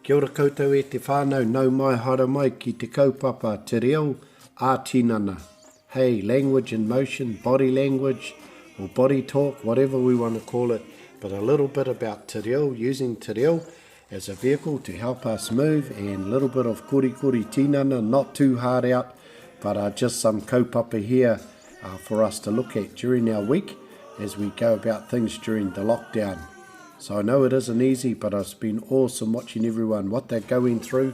Kia ora koutou e te whānau, nau mai hara mai ki te kaupapa te Reo-Ā-Tinana. Hey, language in motion, body language, or body talk, whatever we want to call it, but a little bit about te reo, using te reo as a vehicle to help us move, and a little bit of Kori Tinana, not too hard out, but just some kaupapa here for us to look at during our week as we go about things during the lockdown. So I know it isn't easy, but it's been awesome watching everyone, what they're going through,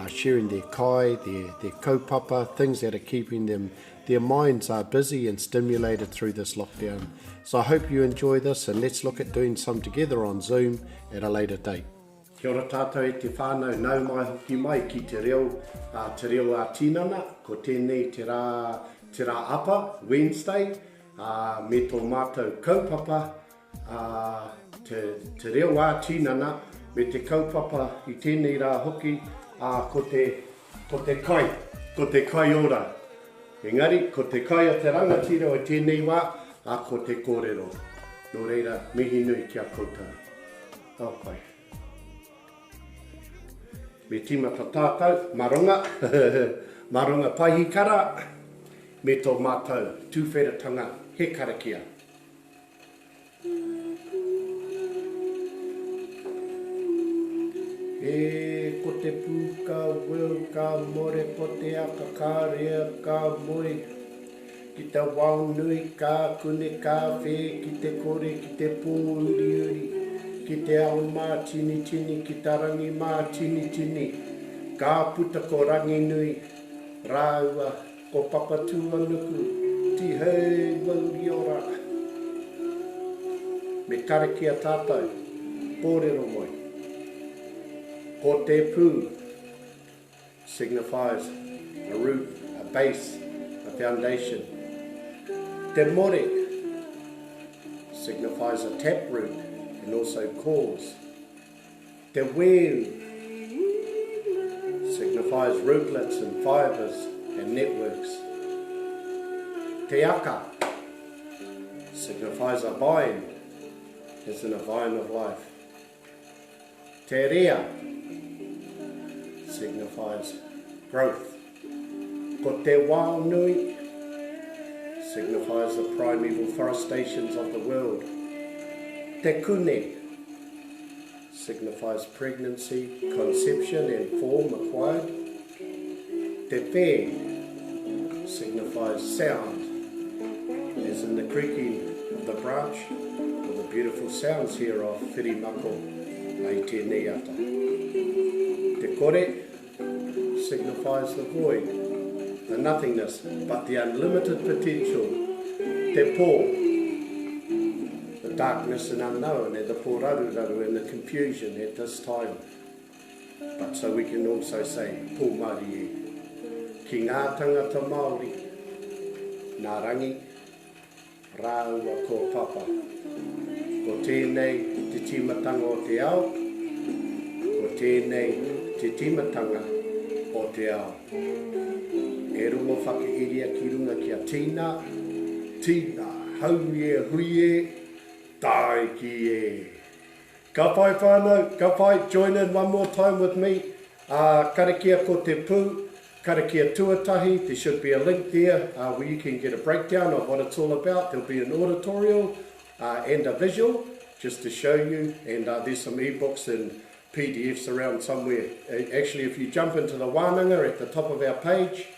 sharing their kai, their kaupapa, things that are keeping them, their minds are busy and stimulated through this lockdown. So I hope you enjoy this, and let's look at doing some together on Zoom at a later date. Kia ora tātou e te whānau, nau mai hoki mai ki te Reo-Ā-Tinana, ko tēnei te rā apa, Wednesday, me tō mātou kaupapa, te Reo-Ā-Tinana, me te kaupapa i tēnei rā hoki, ko te kai ora. Engari, ko te kai o te rangatira o tēnei wā, ko te kōrero. Nō reira, mihi nui kia koutou. Tau kai. Me tīmata tātou, marunga, marunga paihikara, me tō mātou tūwheratanga, he karakia. E ko te pū ka weu ka more ko te aka ka rea ka moe ki te wau nui ka kune ka whē ki te kore ki te pō uri uri ki te ao mā tini tini ki te rangi mā tini tini ka puta ko rangi nui rāua ko papatua nuku ti hei wauri ora me karakia tātou pōrero moi. Ko te pū signifies a root, a base, a foundation. Te more signifies a taproot and also cause. Te weu signifies rootlets and fibres and networks. Te aka signifies a vine, as in a vine of life. Te rea signifies growth. Ko te wao nui signifies the primeval forestations of the world. Te kune signifies pregnancy, conception and form acquired. Te whē signifies sound, as in the creaking of the branch, or the beautiful sounds here of whirimako ai tēnei ata. Te kore signifies the void, the nothingness, but the unlimited potential. Te pō, the darkness and unknown, and the pōraru and the confusion at this time. But so we can also say, pō Māori e, ki ngā tangata Māori, nā rangi, rāua ko papa. Ko tēnei te timatanga o te ao, ko tēnei te timatanga o te ao. E rungo whakairia ki runga kia tīna, hauie, huie, tai ki e. Ka pai whānau, ka pai, join in one more time with me. Karakia ko te pū, karakia tuatahi, there should be a link there where you can get a breakdown of what it's all about. There'll be an auditorial and a visual just to show you, and there's some ebooks and PDFs around somewhere. Actually, if you jump into the WÄNANGA at the top of our page,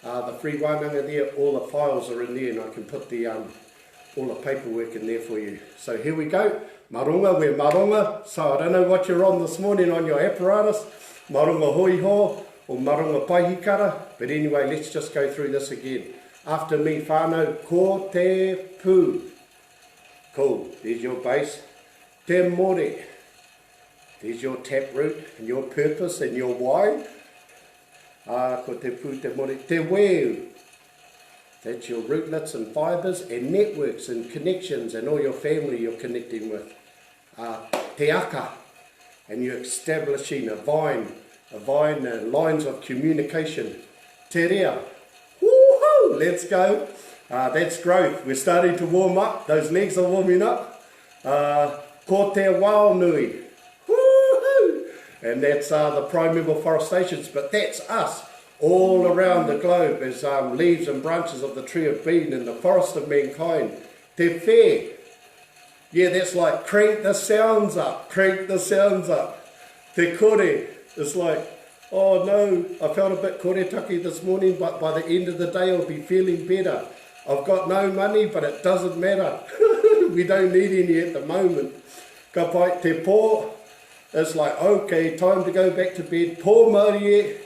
the free WÄNANGA there, all the files are in there, and I can put the all the paperwork in there for you. So here we go. Marunga, we're marunga. So I don't know what you're on this morning on your apparatus, marunga hoiho or marunga paihikara, but anyway, let's just go through this again. After me, whānau, ko te pū. Cool, there's your base. Te more. There's your taproot and your purpose and your why. Ko te pū te more. Te weu. That's your rootlets and fibres and networks and connections and all your family you're connecting with. Te aka. And you're establishing a vine and lines of communication. Te rea. Woohoo! Let's go. That's growth. We're starting to warm up. Those legs are warming up. Ko te wao nui. and that's the primeval forestations, but that's us all around the globe as leaves and branches of the tree of being in the forest of mankind. Te whē. Yeah, that's like crank the sounds up, crank the sounds up. Te kore, it's like, oh no, I felt a bit koretaki this morning, but by the end of the day I'll be feeling better. I've got no money, but it doesn't matter. We don't need any at the moment. Ka pai te pō, it's like, okay, time to go back to bed. Pō Māori e,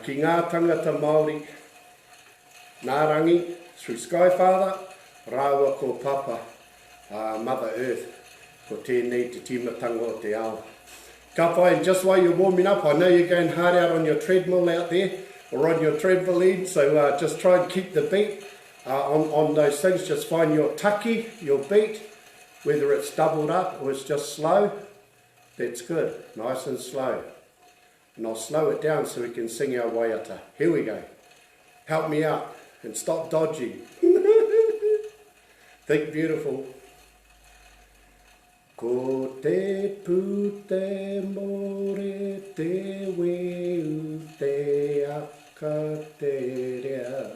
ki ngā tangata Māori. Nā rangi, through Sky Father, rāua ko Papa, Mother Earth, ko tēnei te timatanga o te ao. Ka pai, and just while you're warming up, I know you're going hard out on your treadmill out there, or on your trampoline, so just try and keep the beat on those things. Just find your taki, your beat, whether it's doubled up or it's just slow. That's good, nice and slow. And I'll slow it down so we can sing our waiata. Here we go. Help me out and stop dodging. Think beautiful. Ko te pū te more te weu te aka te rea.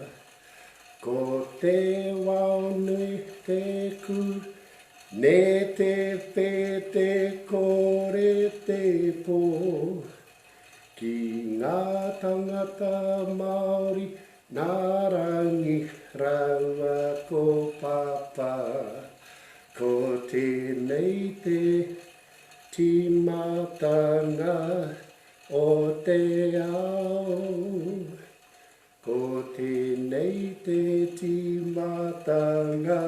Ko te waunui te ku, ne te whē te kore te pō. Ki ngā tangata Māori, nā rangi raua ko Papa. Ko tēnei te timatanga o te ao. Ko tēnei te timatanga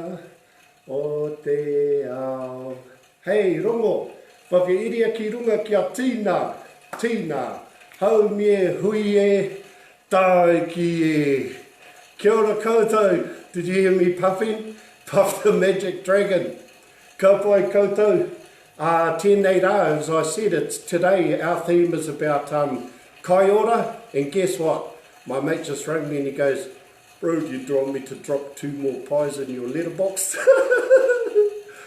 o te ao. Hei, rongo, whakairia ki runga kia tīna, tīna, hau mie hui e, tai ki e. Kia ora koutou, did you hear me puffing? Puff the magic dragon. Ka pai koutou. Tēnei rā, as I said, it's today our theme is about kai ora, and guess what? My mate just rang me and he goes, bro, do you want me to drop 2 more pies in your letterbox?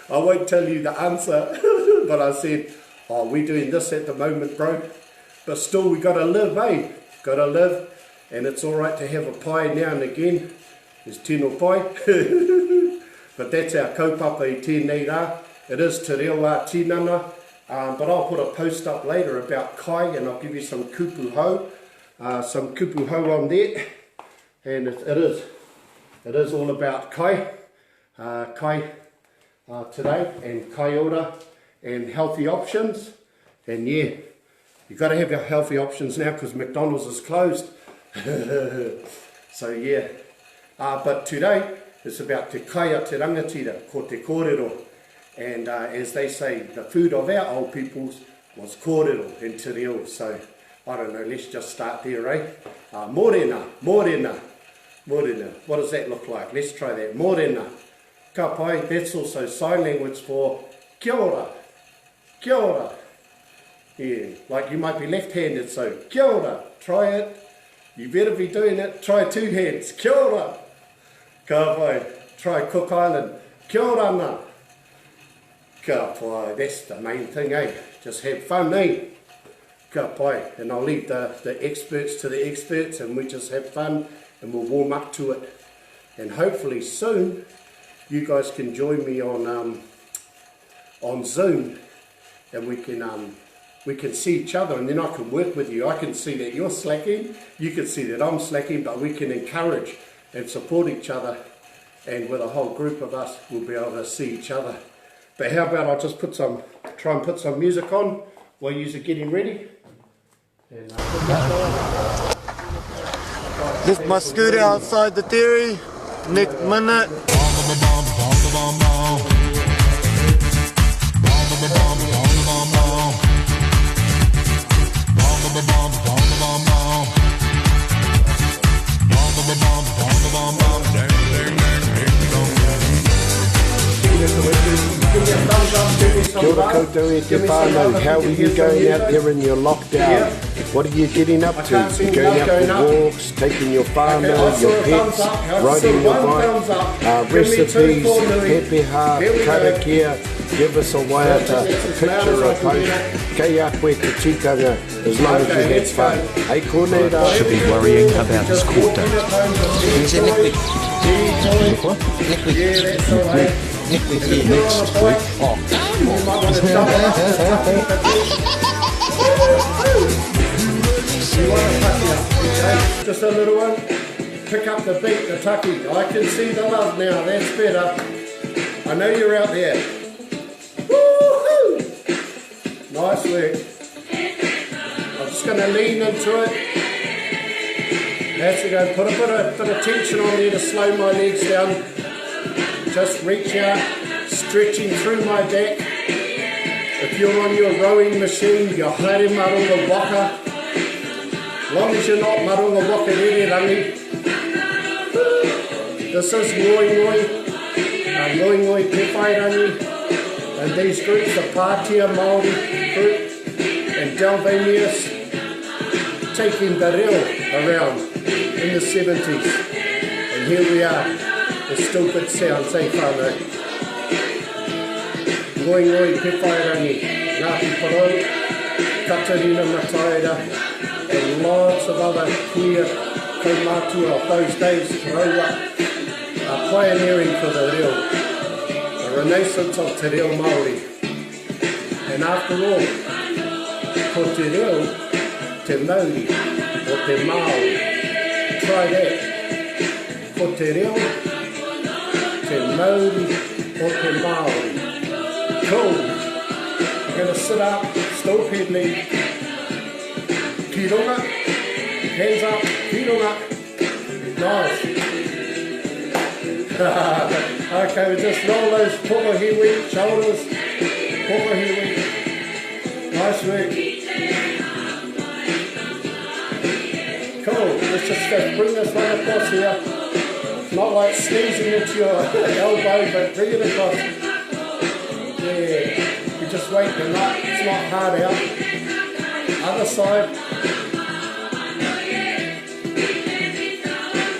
I won't tell you the answer, but I said, oh, we're doing this at the moment, bro. But still, we gotta live, eh? Gotta live, and it's all right to have a pie now and again. There's tino pie. But that's our kaupapa I tēnei rā. It is te Reo-Ā-Tinana, but I'll put a post up later about kai, and I'll give you some Kupu Hou. Some Kupu Hou on there, and it is all about kai today, and kai ora, and healthy options. And yeah, you've got to have your healthy options now because McDonald's is closed. So yeah, but today it's about te kai a te rangatira, ko te kōrero. And as they say, the food of our old peoples was kōrero and te reo. So I don't know, let's just start there, eh? Morena, morena, morena. What does that look like? Let's try that. Morena. Ka pai, that's also sign language for kia ora, kia ora. Yeah, like you might be left-handed, so kia ora. Try it. You better be doing it. Try 2 hands. Kia ora. Ka pai, try Cook Island. Kia ora na. Ka pai, that's the main thing, eh? Just have fun, eh? Ka pai, and I'll leave the experts to the experts, and we just have fun and we'll warm up to it. And hopefully soon you guys can join me on Zoom, and we can see each other, and then I can work with you. I can see that you're slacking, you can see that I'm slacking, but we can encourage and support each other, and with a whole group of us we'll be able to see each other. But how about I just try and put some music on while you're getting ready. Left my scooter outside the dairy, next minute. Kia ora koutou e te whānau. How are you going out there in your lockdown? What are you getting up to? You're going out for walks, taking your whānau, your pets, riding your bike, recipes, pepeha, karakia, Give us a Waiata picture of post. Kei a koe te tikanga as long as you have fun. Hey, Corneta. Should be worrying about his court date. Is it liquid? What? Liquid. Yeah, that's all right. Liquid here. Next week. Oh, You might want to jump You want to tuck it up, okay? Just a little one. Pick up the beat, the tucky. I can see the love now. That's better. I know you're out there. Woo-hoo! Nice work. I'm just going to lean into it. That's to go. Put a bit of tension on there to slow my legs down. Just reach out, stretching through my back. If you're on your rowing machine, your haere marunga waka. As long as you're not marunga waka rere rangi. This is ngoi ngoi te whai rangi. And these groups, the Pātia Māori group and Dalvanius, taking the reo around in the 70s. And here we are. The stupid sounds, eh, whānau? Ngoi te whai rangi, Ngāti Porou, Katarina Mataira, and lots of other queer kaumātua of those days, Raua, are pioneering for the reo, the renaissance of te reo Māori. And after all, ko te reo, te Māori, or te Māori. Try that. Ko te reo, te Māori or te Māori. Cool. We're going to sit up, still pedaling. Ki runga, hands up, ki runga. Nice. Okay, we just roll those pukahiwi, shoulders, pukahiwi. Nice work. Cool, let's just bring this one across here. Not like sneezing into your elbow, but bring it across. Yeah, you just wait the nut, it's not hard out. Other side.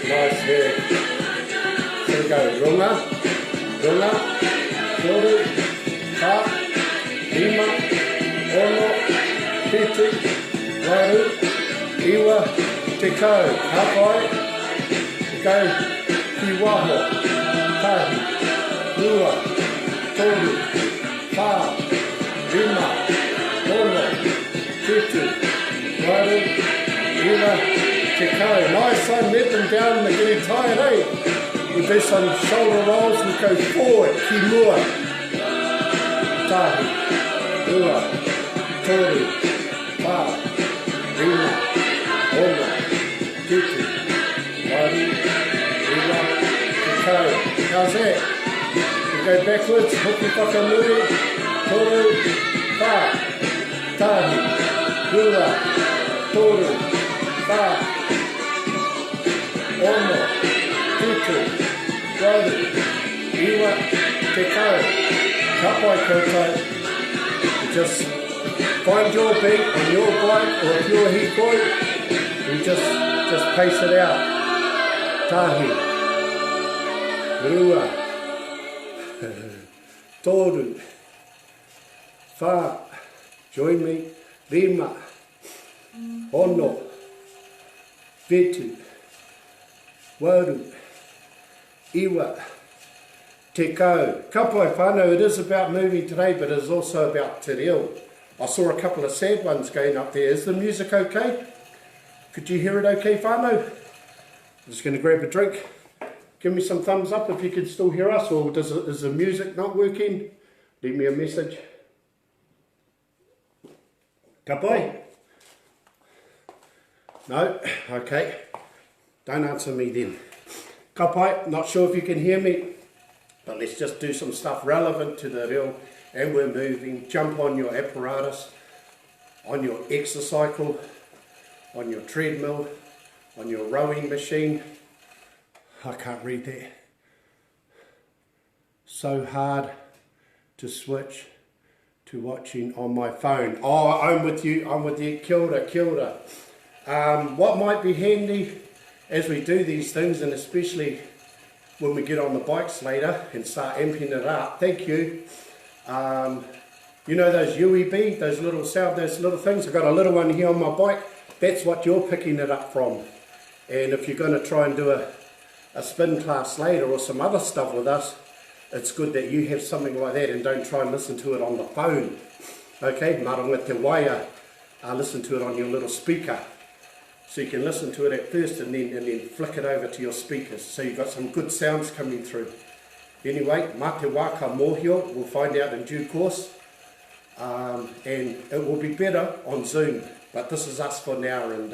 Nice work. So we go runga, toru, ka, lima, ono, piti, waru, iwa, te kau, hapai, go. Ki waho, tahi, rua, toru, pa, rima, ono, titu, waru, iwa, te kau. Nice, I let them down, they're getting tired, eh? We do some shoulder rolls and go forward, ki mua, tahi, rua, toru, pa, rima, ono, titu, waru, how's that? You go backwards, hoki whakamuri, toru, pa, tahi, rua, toru, pa, ono, titu, waru, iwa, te kau, kapai koutou. You just find your beat on your bike, or if you're hikoi, you just pace it out. Tahi. Rua, toru, wha, join me, rima, ono, vetu, waru, iwa, te kau. Kapai whānau, it is about moving today, but it is also about te reo. I saw a couple of sad ones going up there. Is the music okay? Could you hear it okay, whānau? I'm just going to grab a drink. Give me some thumbs up if you can still hear us, or is the music not working? Leave me a message. Ka pai? No? Okay. Don't answer me then. Ka pai, not sure if you can hear me, but let's just do some stuff relevant to the reo, and we're moving. Jump on your apparatus, on your exercycle, on your treadmill, on your rowing machine. I can't read that. So hard to switch to watching on my phone. Oh, I'm with you, kia ora, kia ora. What might be handy as we do these things, and especially when we get on the bikes later and start amping it up, thank you, You know those UEB, those little sound, those little things? I've got a little one here on my bike. That's what you're picking it up from. And if you're going to try and do a spin class later or some other stuff with us, it's good that you have something like that and don't try and listen to it on the phone. Okay, marunga te waia, listen to it on your little speaker. So you can listen to it at first and then flick it over to your speakers. So you've got some good sounds coming through. Anyway, mā te wā ka mōhio, we'll find out in due course. And it will be better on Zoom. But this is us for now and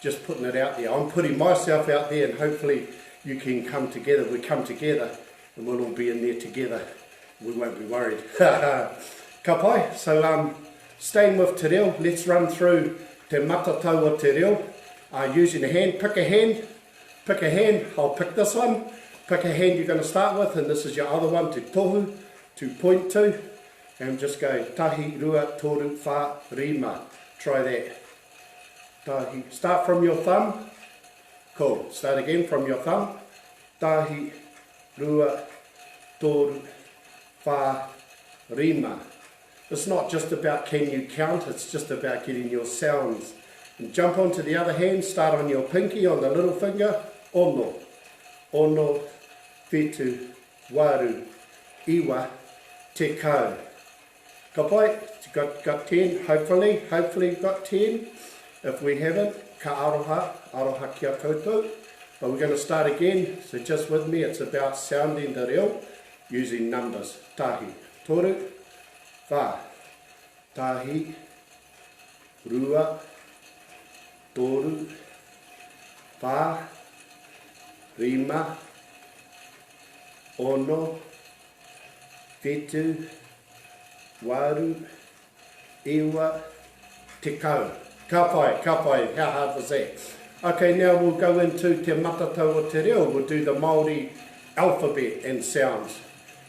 just putting it out there. I'm putting myself out there and hopefully you can come together. We come together and we'll all be in there together. We won't be worried. Ka pai. So staying with te reo, let's run through te matatau o te reo. Using a hand, pick a hand, I'll pick this one. Pick a hand you're going to start with and this is your other one, te tohu, to point to. And just go tahi, rua, toru, wha, rima. Try that. Tahi. Start from your thumb. Cool. Start again from your thumb. Tahi, rua, toru, wha, rima. It's not just about can you count, it's just about getting your sounds. And jump onto the other hand, start on your pinky, on the little finger. Ono, ono, whetu, waru, iwa, te kau. Ka pai, got 10, hopefully you've got 10. If we haven't, ka aroha kia koutou. But we're going to start again, so just with me, it's about sounding the reo using numbers. Tahi, toru, wha, tahi, rua, toru, wha, rima, ono, whetu, waru, iwa, te kau. Ka pai, how hard was that? Okay, now we'll go into te matatau o te reo. We'll do the Māori alphabet and sounds.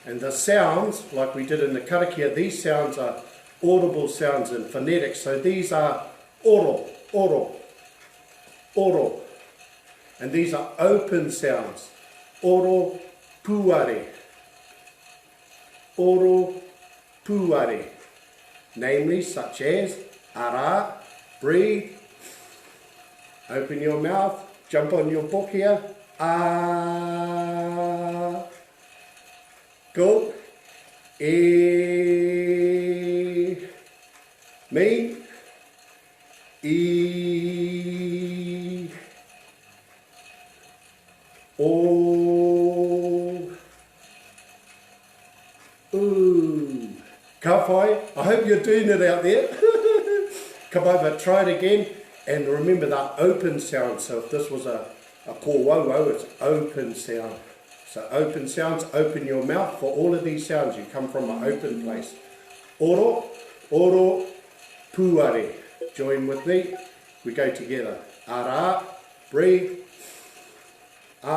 And the sounds, like we did in the Karakia, these sounds are audible sounds and phonetics. So these are oro, oro, oro. And these are open sounds. Oro, puare. Oro, puare. Namely, such as ara, breathe, open your mouth, jump on your book here, ah, go, e, me, e, o, oo. Ka pai, I hope you're doing it out there. Come over, try it again, and remember that open sound. So if this was a kōwauau, it's open sound. So open sounds, open your mouth for all of these sounds. You come from an open place. Oro, oro, puare. Join with me. We go together. Ara, breathe. Ah,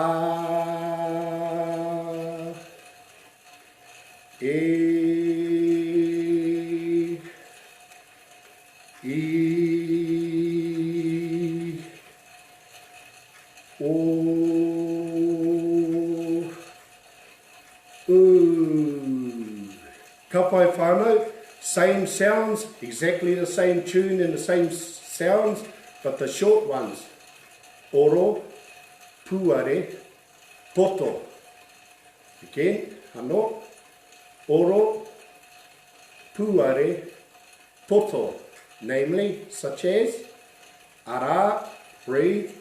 e, o, oo. Ka pai whānau, same sounds, exactly the same tune and the same sounds, but the short ones. Oro, puare, poto. Again, ano. Oro, puare, poto. Namely, such as ara, breathe,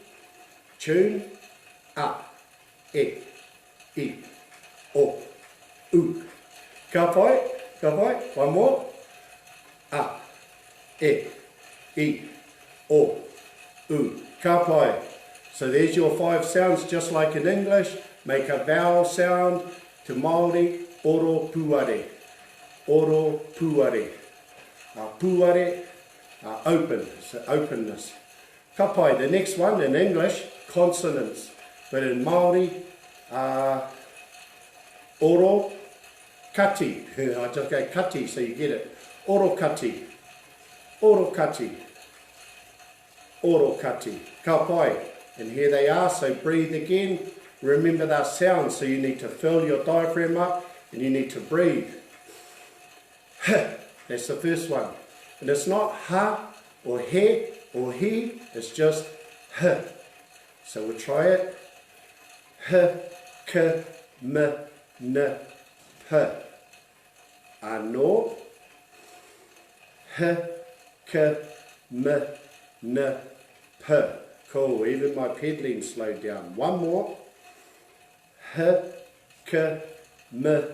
tune, a, e, I, o, u. Ka pai, one more. A, e, I, o, u. Ka pai. So there's your 5 sounds, just like in English. Make a vowel sound to Māori, oro puare. Oro puare. Puare, open, so openness. Ka pai, the next one in English, consonants. But in Māori, oro, kati. I just go kati so you get it. Oro kati. Oro kati. Oro kati. Ka pai. And here they are, so breathe again. Remember their sounds, so you need to fill your diaphragm up and you need to breathe. That's the first one. And it's not ha or he or he, it's just h. So we'll try it. H, k, m, n, p. Ano. H, k, m, n, p. Cool, even my pedaling slowed down. One more. H, k, m,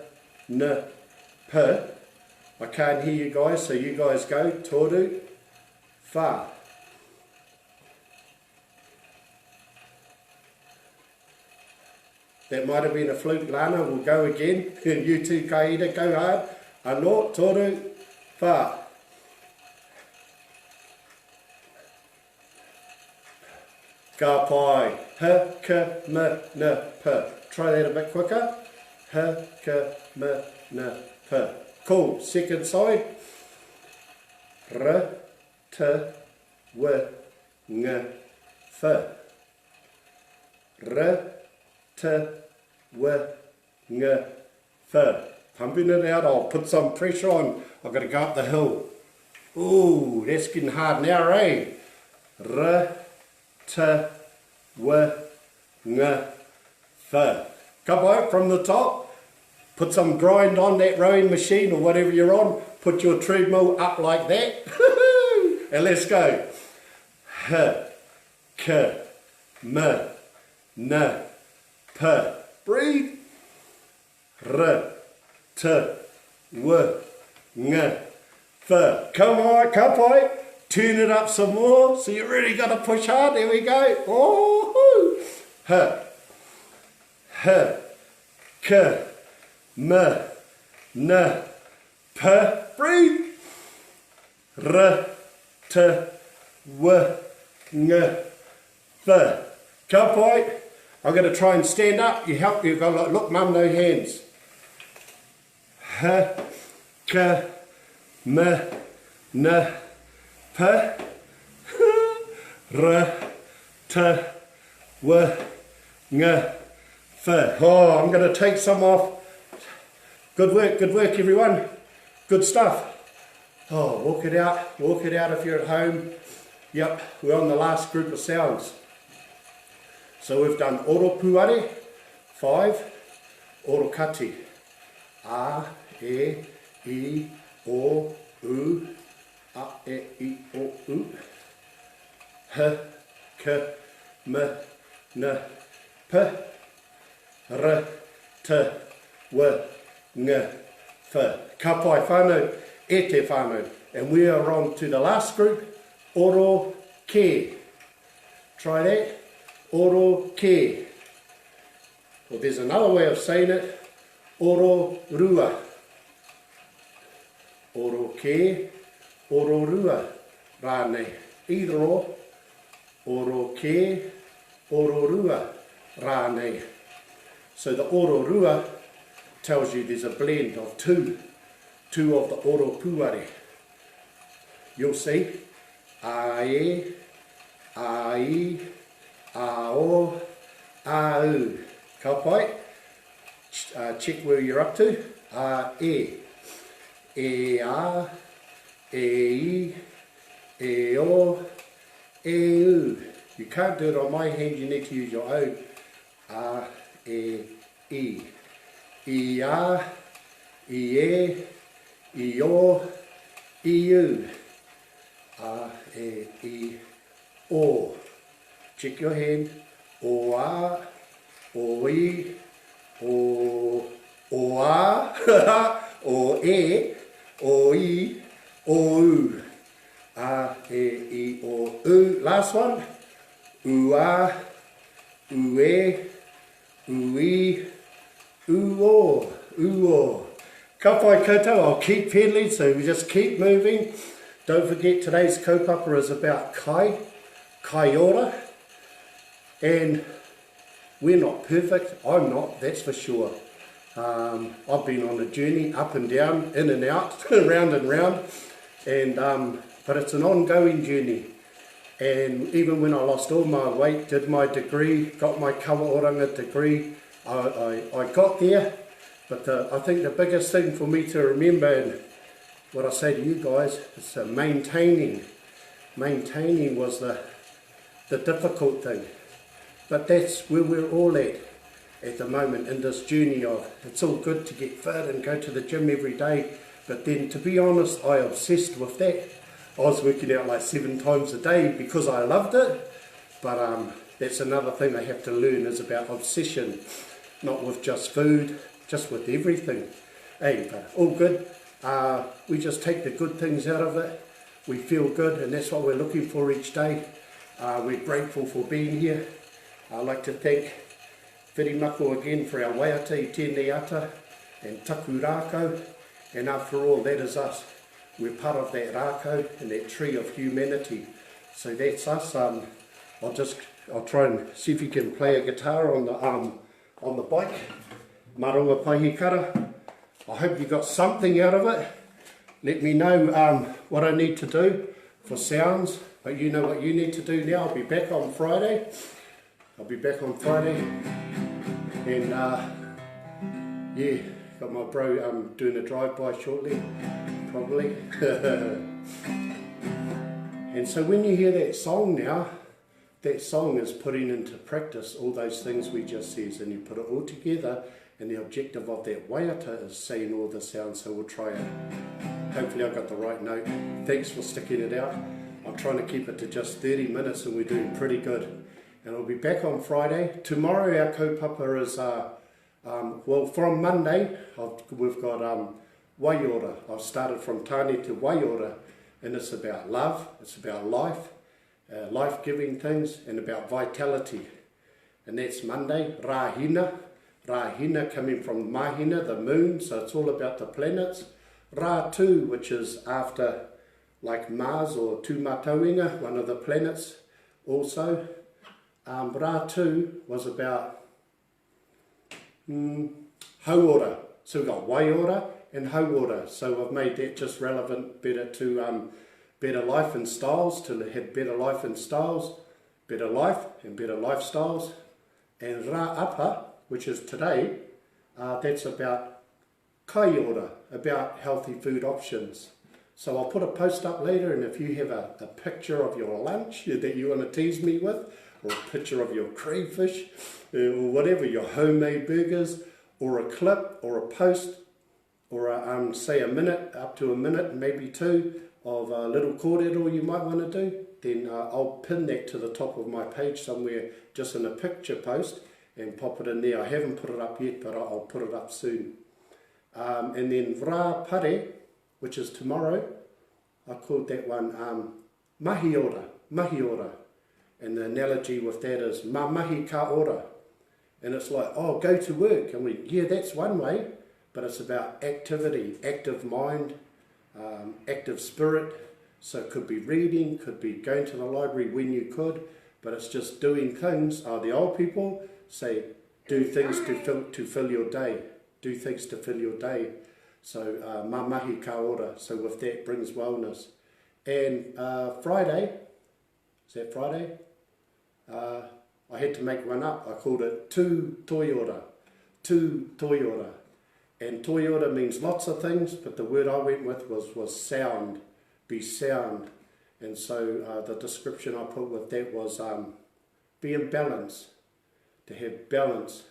n, p. I can't hear you guys, so you guys go. Toru, fa. That might have been a fluke, Lana. We'll go again. You two, Kaida, go hard. Ano, toru, fa. Ka pai. H, k, m, n, p. Try that a bit quicker. H, k, m, n, p. Cool. Second side. R, t, w, ng, f. R, t, w, ng, f. Pumping it out. I'll put some pressure on. I've got to go up the hill. Ooh, that's getting hard now, eh? R, t, w, ng, f. Come out from the top. Put some grind on that rowing machine or whatever you're on. Put your treadmill up like that. And let's go. H, k, m, n, p. Breathe. R, t, w, ng, f. Come on, come on. Turn it up some more. So you really got to push hard. There we go. Oh, h, k, m, n, p. Breathe. R, t, w, ng, f. Come on. I'm going to try and stand up. You help. You've got to look, mum, no hands. H, k, m, n, p. R, t, w, ng, f. Oh, I'm going to take some off. Good work everyone. Good stuff. Oh, walk it out if you're at home. Yep, we're on the last group of sounds. So we've done oro puare, 5, oro kati. A, e, I, o, u, a, e, I, o, u. H, k, m, n, p. R, t, w, ng, f. Ka pai whānau, e te whānau. And we are on to the last group, oro ke. Try that. Oro ke. Well, there's another way of saying it. Oro rua. Oro ke, oro rua. Rānei. Either or. Oro ke, oro rua. Rānei. So the oro rua tells you there's a blend of two of the oro puare. You'll see. A-e, a-i, a-o, a-u. Ka pai. Check where you're up to. A-e, e-a, e-i, e-o, e-u. You can't do it on my hand, you need to use your own. A-e-i. I-a, i-e, i-o, i-u. A-e-i-o. Check your hand. O-a, o-i, o-a, o-e, o-i, o-u. A-e-i-o-u. Last one. U-a, u-e, u-i, u-o, u-o. Ka pai koutou, I'll keep pedaling, so we just keep moving. Don't forget today's kaupapa is about kai ora. And we're not perfect, I'm not, that's for sure. I've been on a journey up and down, in and out, round and round. And, but it's an ongoing journey. And even when I lost all my weight, did my degree, got my kawaoranga degree, I got there. But I think the biggest thing for me to remember, what I say to you guys, it's maintaining. Maintaining was the difficult thing. But that's where we're all at the moment in this journey of, it's all good to get fit and go to the gym every day, but then to be honest, I obsessed with that. I was working out like 7 times a day because I loved it, but that's another thing I have to learn, is about obsession, not with just food, just with everything. Hey, but all good. We just take the good things out of it. We feel good, and that's what we're looking for each day. We're grateful for being here. I'd like to thank Whirimako again for our Waiata I tēnei ata and taku rākau, and after all, that is us. We're part of that rākau and that tree of humanity. So that's us. I'll try and see if you can play a guitar on the bike. Marunga Paihi Kara. I hope you got something out of it. Let me know what I need to do for sounds, but you know what you need to do now. I'll be back on Friday. And yeah, got my bro doing a drive-by shortly, probably. And so when you hear that song now, that song is putting into practice all those things we just said, and you put it all together, and the objective of that Waiata is saying all the sounds, so we'll try it. Hopefully I got the right note. Thanks for sticking it out. I'm trying to keep it to just 30 minutes and we're doing pretty good. And I'll be back on Friday. Tomorrow our kaupapa is, well, from Monday, we've got Waiora. I've started from Tāne to Waiora, and it's about love, it's about life, life-giving things, and about vitality. And that's Monday, Rahina. Rahina coming from Mahina, the moon, so it's all about the planets. Rā-Tu, which is after like Mars or Tūmatauenga, one of the planets also. Rā-Tu was about Hauora. So we've got Waiora and Hauora. So I've made that just relevant better to better life and styles, to have better life and styles, better life and better lifestyles. And Rā-Apa, which is today, that's about Kaiora, about healthy food options. So I'll put a post up later, and if you have a picture of your lunch that you want to tease me with, or a picture of your crayfish, or whatever, your homemade burgers, or a clip, or a post, or say a minute, up to a minute, maybe 2, of a little kōrero you might want to do, then I'll pin that to the top of my page somewhere, just in a picture post, and pop it in there. I haven't put it up yet, but I'll put it up soon. And then Rā Pare, which is tomorrow, I called that one Mahiora, Mahiora. And the analogy with that is Ma Mahi Ka Ora. And it's like, oh, go to work. And yeah, that's one way, but it's about activity, active mind, active spirit. So it could be reading, could be going to the library when you could, but it's just doing things. The old people say, do things to fill your day. Do things to fill your day. So, ma mahi ka ora. So with that brings wellness. And Friday, is that Friday? I had to make one up. I called it Tu Toiora. Tu Toiora. And Toiora means lots of things, but the word I went with was sound. Be sound. And so the description I put with that was be in balance. To have balance,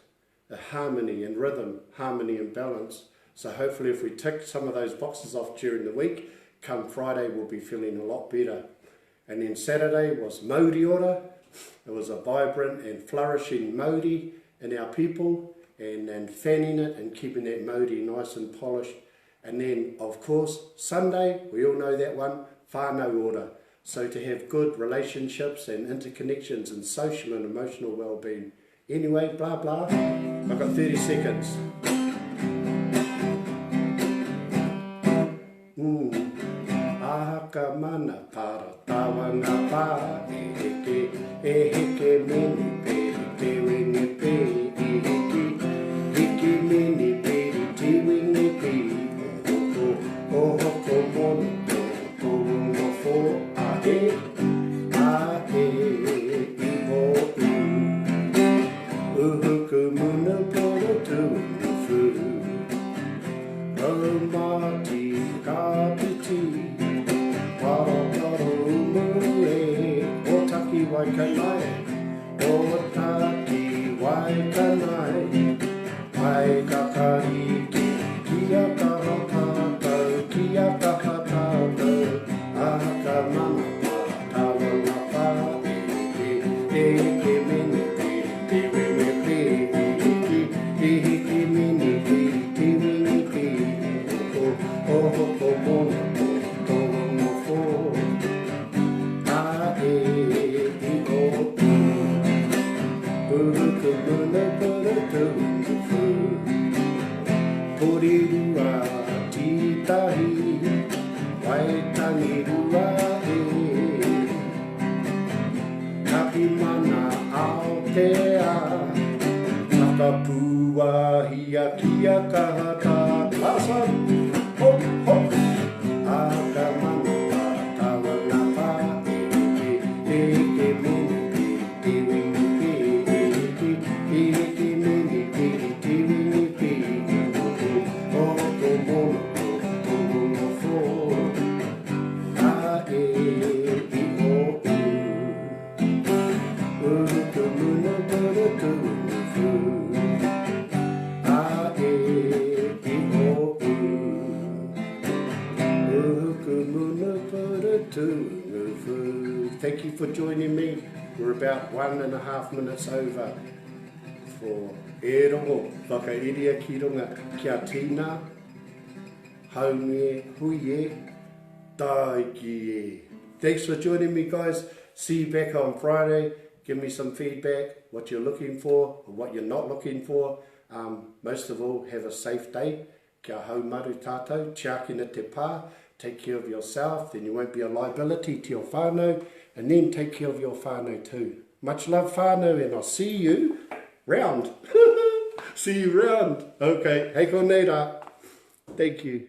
a harmony and rhythm, harmony and balance. So hopefully if we tick some of those boxes off during the week, come Friday we'll be feeling a lot better. And then Saturday was Māori ora. It was a vibrant and flourishing Māori in our people, and fanning it and keeping that Māori nice and polished. And then of course Sunday, we all know that one, whānau ora. So to have good relationships and interconnections and social and emotional well-being. Anyway, blah blah, I've got 30 seconds. Ahaka mana para tawanga pa, eheke mini peri te wingi pe, hiki mini peri te wingi pe, ohoko mono to ungo fo ahe, iho uhuku muna poro tu fu, o mati ka kanai, o taki wai kanai, ai ka kariki, kia kaha tātou, kia kaha tātou, a ka mana tawa na pā, e ke mini pi, te wime pi, e ke mini pi, te wime pi, o hoko mona o tono fō, a e i o pu, uruku muna pura tūnu fu, puri rua titahi, waitangi rua e, kapi mana Aotea, Takapua hia kia kaha tā plasan, hop hop, aka mana tā tawa na pā, e ke mini pi, te wini pi, e ke mini pi, te wini pi, o ko mono ko mono fō, a e i o u. Uruku muna pura tūnu fu, a e i o u. Uruku muna pura tūnu fu. Thank you for joining me. We're about 1.5 minutes over for e rongo whakairia ki runga kia tīna, haunge, hui e, tai ki e. Thanks for joining me, guys. See you back on Friday. Give me some feedback, what you're looking for, or what you're not looking for. Most of all, have a safe day. Kia hau maru tātou, tiakina te pā. Take care of yourself, then you won't be a liability to your whānau, and then take care of your whānau too. Much love whānau, and I'll see you round. See you round. Okay, hei ko nei rā. Thank you.